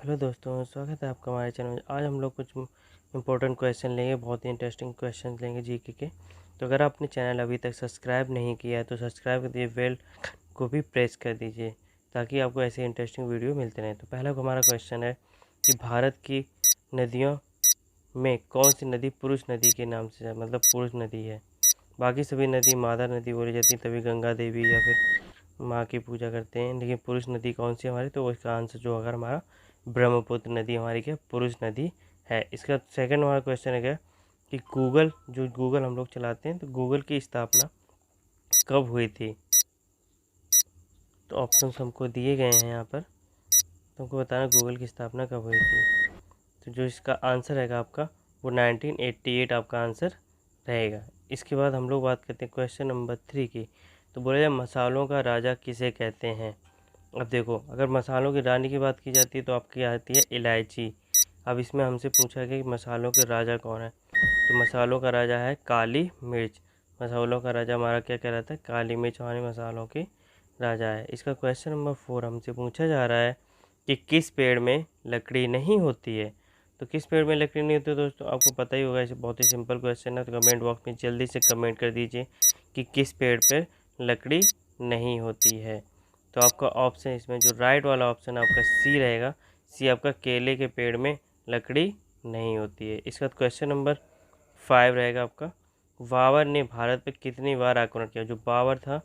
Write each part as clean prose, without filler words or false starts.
Hello दोस्तों, स्वागत है आपका हमारे चैनल में। आज हम लोग कुछ इंपॉर्टेंट क्वेश्चन लेंगे, बहुत ही इंटरेस्टिंग क्वेश्चन लेंगे जीके के। तो अगर आपने चैनल अभी तक सब्सक्राइब नहीं किया है तो सब्सक्राइब कर दीजिए, बेल को भी प्रेस कर दीजिए ताकि आपको ऐसे इंटरेस्टिंग वीडियो मिलते रहें। तो पहला हमारा क्वेश्चन है कि भारत की नदियों में कौन सी नदी पुरुष नदी के नाम से मतलब पुरुष नदी है। बाकी सभी नदी मादा नदी बोली जाती है, तभी गंगा देवी या फिर माँ की पूजा करते हैं, लेकिन पुरुष नदी कौन सी हमारी, तो इसका आंसर जो अगर हमारा ब्रह्मपुत्र नदी हमारी क्या पुरुष नदी है। इसका सेकंड हमारा क्वेश्चन है क्या कि गूगल हम लोग चलाते हैं तो गूगल की स्थापना कब हुई थी। तो ऑप्शंस हमको दिए गए हैं यहाँ पर, तुमको बताना गूगल की स्थापना कब हुई थी। तो जो इसका आंसर रहेगा आपका वो 1988 आपका आंसर रहेगा। इसके बाद हम लोग बात करते हैं क्वेश्चन नंबर 3 की। तो बोले जाए मसालों का राजा किसे कहते हैं। अब देखो, अगर मसालों की रानी की बात की जाती है तो आपकी आती है इलायची। अब इसमें हमसे पूछा गया कि मसालों के राजा कौन है, तो मसालों का राजा है काली मिर्च। मसालों का राजा हमारा क्या कहलाता है, काली मिर्च हमारे मसालों के राजा है। इसका क्वेश्चन नंबर 4 हमसे पूछा जा रहा है कि किस पेड़ में लकड़ी नहीं होती है। तो किस पेड़ में लकड़ी नहीं होती है दोस्तों, आपको पता ही होगा, इसे बहुत ही सिंपल क्वेश्चन है। तो कमेंट बॉक्स में जल्दी से कमेंट कर दीजिए कि किस पेड़ पर लकड़ी नहीं होती है। तो आपका ऑप्शन इसमें जो राइट वाला ऑप्शन आपका सी रहेगा। सी आपका केले के पेड़ में लकड़ी नहीं होती है। इसका क्वेश्चन नंबर 5 रहेगा आपका, बाबर ने भारत पर कितनी बार आक्रमण किया। जो बाबर था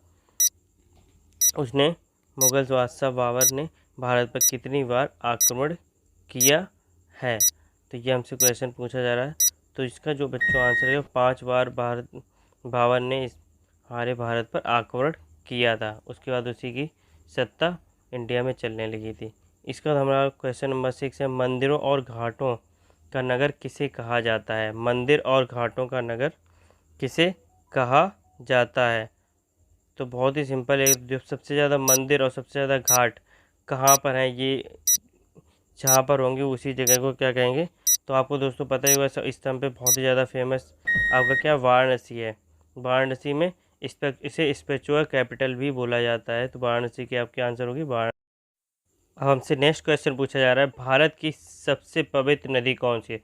उसने, मुगल बादशाह बाबर ने भारत पर कितनी बार आक्रमण किया है। तो ये हमसे क्वेश्चन पूछा जा रहा है। तो इसका जो बच्चों आंसर है 5 बार बाबर ने हमारे भारत पर आक्रमण किया था। उसके बाद उसी की सत्ता इंडिया में चलने लगी थी। इसका बाद हमारा क्वेश्चन नंबर 6 है, मंदिरों और घाटों का नगर किसे कहा जाता है। मंदिर और घाटों का नगर किसे कहा जाता है। तो बहुत ही सिंपल है, जो सबसे ज़्यादा मंदिर और सबसे ज़्यादा घाट कहाँ पर हैं, ये जहाँ पर होंगे उसी जगह को क्या कहेंगे। तो आपको दोस्तों पता ही होगा, इस टाइम पे बहुत ही ज़्यादा फेमस आपका क्या वाराणसी है। वाराणसी में इसे स्पिरिचुअल कैपिटल भी बोला जाता है। तो वाराणसी की आपकी आंसर होगी वाराणसी। अब हमसे नेक्स्ट क्वेश्चन पूछा जा रहा है, भारत की सबसे पवित्र नदी कौन सी है।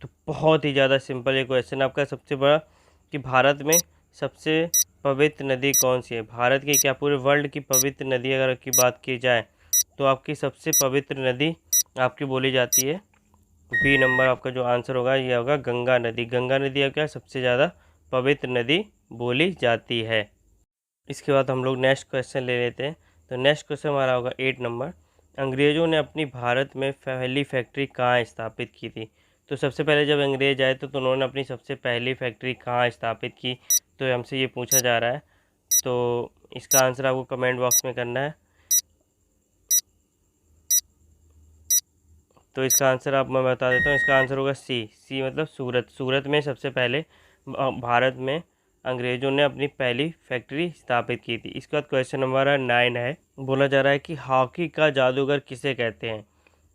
तो बहुत ही ज़्यादा सिंपल ये क्वेश्चन आपका सबसे बड़ा कि भारत में सबसे पवित्र नदी कौन सी है। भारत की क्या पूरे वर्ल्ड की पवित्र नदी अगर की बात की जाए तो आपकी सबसे पवित्र नदी आपकी बोली जाती है बी नंबर। आपका जो आंसर होगा ये होगा गंगा नदी। गंगा नदी अब क्या सबसे ज़्यादा पवित्र नदी बोली जाती है। इसके बाद हम लोग नेक्स्ट क्वेश्चन ले लेते हैं। तो नेक्स्ट क्वेश्चन हमारा होगा 8 नंबर, अंग्रेज़ों ने अपनी भारत में पहली फैक्ट्री कहाँ स्थापित की थी। तो सबसे पहले जब अंग्रेज आए तो उन्होंने अपनी सबसे पहली फैक्ट्री कहाँ स्थापित की, तो हमसे ये पूछा जा रहा है। तो इसका आंसर आपको कमेंट बॉक्स में करना है। तो इसका आंसर आप मैं बता देता हूँ, इसका आंसर होगा सी मतलब सूरत। सूरत में सबसे पहले भारत में अंग्रेज़ों ने अपनी पहली फैक्ट्री स्थापित की थी। इसके बाद क्वेश्चन नंबर 9 है, बोला जा रहा है कि हॉकी का जादूगर किसे कहते हैं।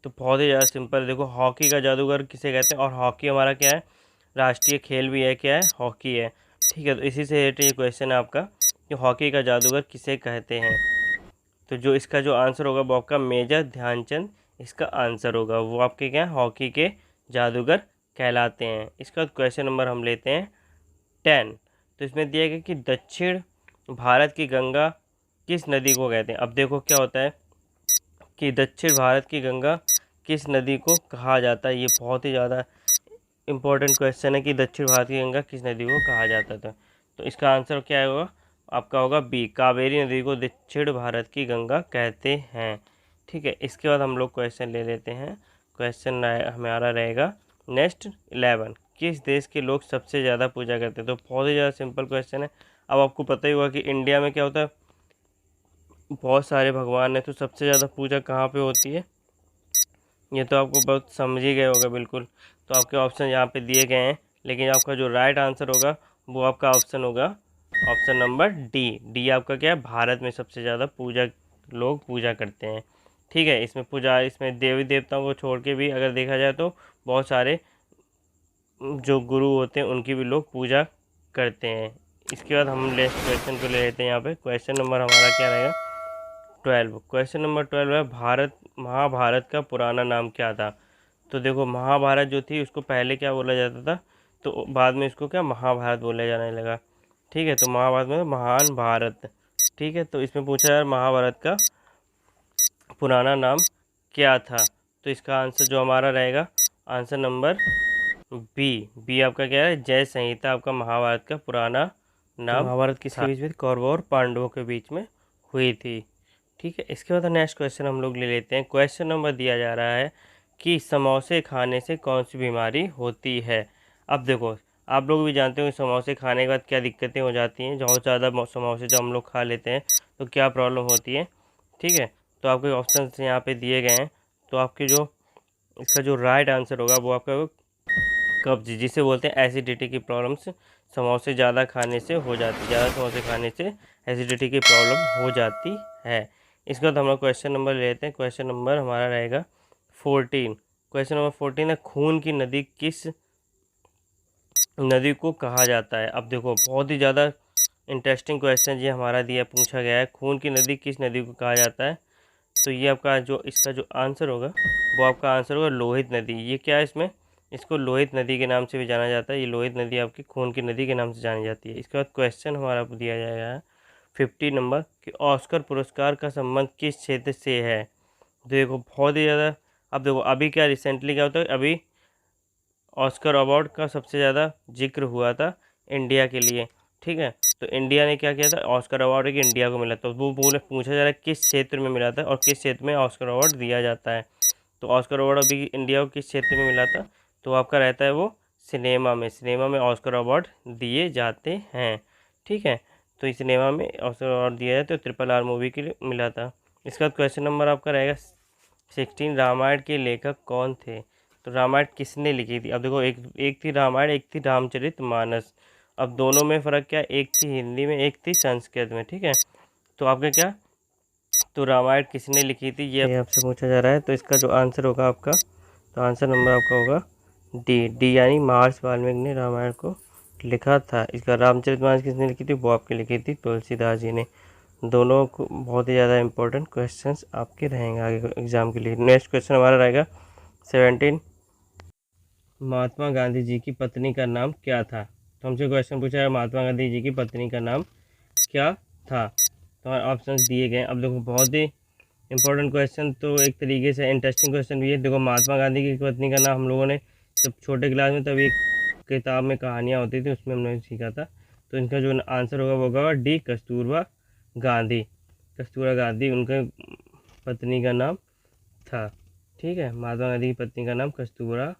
तो बहुत ही ज़्यादा सिंपल, देखो हॉकी का जादूगर किसे कहते हैं, और हॉकी हमारा क्या है, राष्ट्रीय खेल भी है, क्या है, हॉकी है। ठीक है, तो इसी से रिलेटेड ये क्वेश्चन है आपका कि हॉकी का जादूगर किसे कहते हैं। तो जो इसका जो आंसर होगा वो आपका मेजर ध्यानचंद इसका आंसर होगा। वो आपके क्या हॉकी के जादूगर कहलाते हैं। इसका क्वेश्चन नंबर हम लेते हैं 10। तो इसमें दिया गया कि दक्षिण भारत की गंगा किस नदी को कहते हैं। अब देखो क्या होता है कि दक्षिण भारत की गंगा किस नदी को कहा जाता है। ये बहुत ही ज़्यादा इम्पोर्टेंट क्वेश्चन है कि दक्षिण भारत की गंगा किस नदी को कहा जाता था। तो इसका आंसर क्या होगा आपका होगा बी, कावेरी नदी को दक्षिण भारत की गंगा कहते हैं। ठीक है, इसके बाद हम लोग क्वेश्चन ले लेते हैं। क्वेश्चन हमारा रहेगा नेक्स्ट 11, किस देश के लोग सबसे ज़्यादा पूजा करते हैं। तो बहुत ही ज़्यादा सिंपल क्वेश्चन है। अब आपको पता ही होगा कि इंडिया में क्या होता है, बहुत सारे भगवान हैं, तो सबसे ज़्यादा पूजा कहाँ पे होती है, ये तो आपको बहुत समझ ही गए होगा बिल्कुल। तो आपके ऑप्शन यहाँ पे दिए गए हैं, लेकिन आपका जो राइट आंसर होगा वो आपका ऑप्शन होगा ऑप्शन नंबर डी। डी आपका क्या है, भारत में सबसे ज़्यादा लोग पूजा करते हैं। ठीक है, इसमें देवी देवताओं को छोड़ के भी अगर देखा जाए तो बहुत सारे जो गुरु होते हैं उनकी भी लोग पूजा करते हैं। इसके बाद हम नेक्स्ट क्वेश्चन को ले लेते हैं। यहाँ पे क्वेश्चन नंबर हमारा क्या रहेगा 12, क्वेश्चन नंबर 12 है महाभारत का पुराना नाम क्या था। तो देखो महाभारत जो थी उसको पहले क्या बोला जाता था, तो बाद में इसको क्या महाभारत बोला जाने लगा। ठीक है, तो महाभारत में महान भारत। ठीक है, तो इसमें पूछा जा रहा है महाभारत का पुराना नाम क्या था। तो इसका आंसर जो हमारा रहेगा, आंसर नंबर बी आपका क्या है, जय संहिता आपका महाभारत का पुराना नाम। महाभारत किसके बीच में थी, कौरवों और पांडवों के बीच में हुई थी। ठीक है, इसके बाद नेक्स्ट क्वेश्चन हम लोग ले लेते हैं। क्वेश्चन नंबर दिया जा रहा है कि समोसे खाने से कौन सी बीमारी होती है। अब देखो आप लोग भी जानते हो कि समोसे खाने के बाद क्या दिक्कतें हो जाती हैं। बहुत ज़्यादा समोसे जब हम लोग खा लेते हैं तो क्या प्रॉब्लम होती है। ठीक है, तो आपके ऑप्शन यहाँ पे दिए गए हैं। तो आपके जो इसका जो राइट आंसर होगा वो आपका कब्ज, जिसे बोलते हैं एसिडिटी की प्रॉब्लम्स, समोसे ज़्यादा खाने से हो जाती, ज़्यादा समोसे खाने से एसिडिटी की प्रॉब्लम हो जाती है। इसके बाद हम लोग क्वेश्चन नंबर लेते हैं। क्वेश्चन नंबर हमारा रहेगा 14। क्वेश्चन नंबर 14 है, खून की नदी किस नदी को कहा जाता है। अब देखो बहुत ही ज़्यादा इंटरेस्टिंग क्वेश्चन ये हमारा दिया पूछा गया है, खून की नदी किस नदी को कहा जाता है। तो ये आपका जो इसका जो आंसर होगा वो आपका आंसर होगा लोहित नदी। ये क्या है, इसमें इसको लोहित नदी के नाम से भी जाना जाता है। ये लोहित नदी आपकी खून की नदी के नाम से जानी जाती है। इसके बाद क्वेश्चन हमारा दिया जाएगा 50 नंबर कि ऑस्कर पुरस्कार का संबंध किस क्षेत्र से है। देखो बहुत ही ज़्यादा, अब देखो अभी क्या रिसेंटली क्या होता है, अभी ऑस्कर अवार्ड का सबसे ज़्यादा जिक्र हुआ था इंडिया के लिए। ठीक है, तो इंडिया ने क्या किया था, ऑस्कर अवार्ड एक इंडिया को मिला। तो वो पूछा जा रहा है किस क्षेत्र में मिला था और किस क्षेत्र में ऑस्कर अवार्ड दिया जाता है। तो ऑस्कर अवार्ड अभी इंडिया को किस क्षेत्र में मिला था, तो आपका रहता है वो सिनेमा में ऑस्कर अवार्ड दिए जाते हैं। ठीक है, तो इस सिनेमा में ऑस्कर अवार्ड दिया जाता है, तो RRR मूवी के लिए मिला था। इसका क्वेश्चन नंबर आपका रहेगा 16, रामायण के लेखक कौन थे। तो रामायण किसने लिखी थी। अब देखो एक थी रामायण, एक थी रामचरितमानस। अब दोनों में फ़र्क क्या है, एक थी हिंदी में, एक थी संस्कृत में। ठीक है, तो आपका क्या, तो रामायण किसने लिखी थी ये आपसे पूछा जा रहा है। तो इसका जो आंसर होगा आपका, तो आंसर नंबर आपका होगा डी यानी महर्षि वाल्मीकि ने रामायण को लिखा था। इसका रामचरितमानस किसने लिखी थी, वो आपकी लिखी थी तुलसीदास जी ने। दोनों को बहुत ही ज़्यादा इंपॉर्टेंट क्वेश्चंस आपके रहेंगे आगे एग्जाम के लिए। नेक्स्ट क्वेश्चन हमारा रहेगा 17, महात्मा गांधी जी की पत्नी का नाम क्या था। तो हमसे क्वेश्चन पूछा है महात्मा गांधी जी की पत्नी का नाम क्या था। तो ऑप्शन दिए गए। अब देखो बहुत ही इंपॉर्टेंट क्वेश्चन, तो एक तरीके से इंटरेस्टिंग क्वेश्चन भी है। देखो महात्मा गांधी की पत्नी का नाम हम लोगों ने जब छोटे क्लास में तभी किताब में कहानियाँ होती थी उसमें हमने सीखा था। तो इनका जो आंसर होगा वो होगा डी, कस्तूरबा गांधी। कस्तूरबा गांधी उनके पत्नी का नाम था। ठीक है, महात्मा गांधी की पत्नी का नाम कस्तूरबा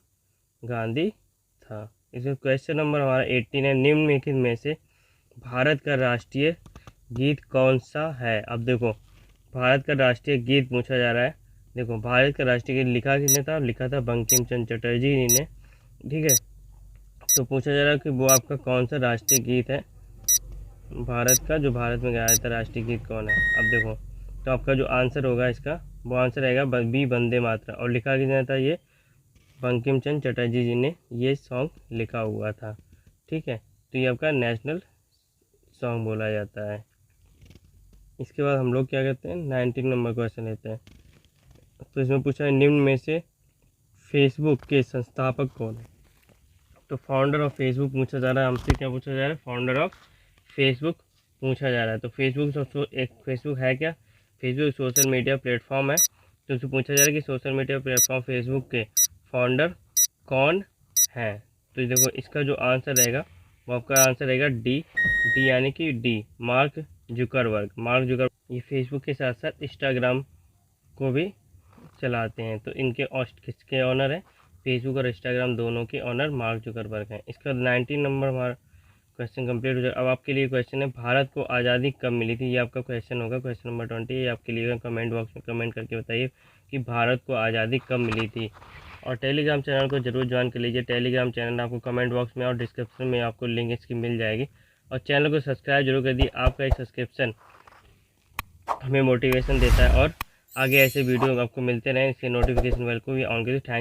गांधी था। इसमें क्वेश्चन नंबर हमारा 18 है, निम्नलिखित में से भारत का राष्ट्रीय गीत कौन सा है। अब देखो भारत का राष्ट्रीय गीत पूछा जा रहा है। देखो भारत का राष्ट्रीय गीत लिखा किसने था, लिखा था बंकिम चंद्र चटर्जी जी ने। ठीक है, तो पूछा जा रहा है कि वो आपका कौन सा राष्ट्रीय गीत है भारत का, जो भारत में गाया था राष्ट्रीय गीत कौन है। अब देखो तो आपका जो आंसर होगा इसका, वो आंसर रहेगा बी, वंदे मातरम। और लिखा किसने था, ये बंकिम चंद्र चटर्जी जी ने ये सॉन्ग लिखा हुआ था। ठीक है, तो ये आपका नेशनल सॉन्ग बोला जाता है। इसके बाद हम लोग क्या कहते हैं 19 नंबर क्वेश्चन लेते हैं। तो इसमें पूछा है निम्न में से फेसबुक के संस्थापक कौन है। तो फाउंडर ऑफ फेसबुक पूछा जा रहा है हमसे, क्या पूछा जा रहा है, फाउंडर ऑफ फेसबुक पूछा जा रहा है। तो फेसबुक है क्या, फेसबुक सोशल मीडिया प्लेटफॉर्म है। तो उससे पूछा जा रहा है कि सोशल मीडिया प्लेटफॉर्म फेसबुक के फाउंडर कौन है। तो देखो इसका जो आंसर रहेगा वो आपका आंसर रहेगा डी यानी कि डी, मार्क जुकरबर्ग। ये फेसबुक के साथ साथ इंस्टाग्राम को भी चलाते हैं। तो इनके किसके ऑनर है, फेसबुक और इंस्टाग्राम दोनों के ऑनर मार्क जुकरबर्ग हैं। इसका 19 नंबर हमारा क्वेश्चन कंप्लीट हो जाए। अब आपके लिए क्वेश्चन है भारत को आज़ादी कब मिली थी। ये आपका क्वेश्चन होगा, क्वेश्चन नंबर 20। ये आपके लिए कमेंट बॉक्स में कमेंट करके बताइए कि भारत को आज़ादी कब मिली थी। और टेलीग्राम चैनल को जरूर ज्वाइन कर लीजिए। टेलीग्राम चैनल आपको कमेंट बॉक्स में और डिस्क्रिप्शन में आपको लिंक इसकी मिल जाएगी। और चैनल को सब्सक्राइब जरूर कर दिए। आपका एक सब्सक्रिप्शन हमें मोटिवेशन देता है और आगे ऐसे वीडियो आपको मिलते रहें। इसके नोटिफिकेशन बेल को भी ऑन करिए। थैंक्स।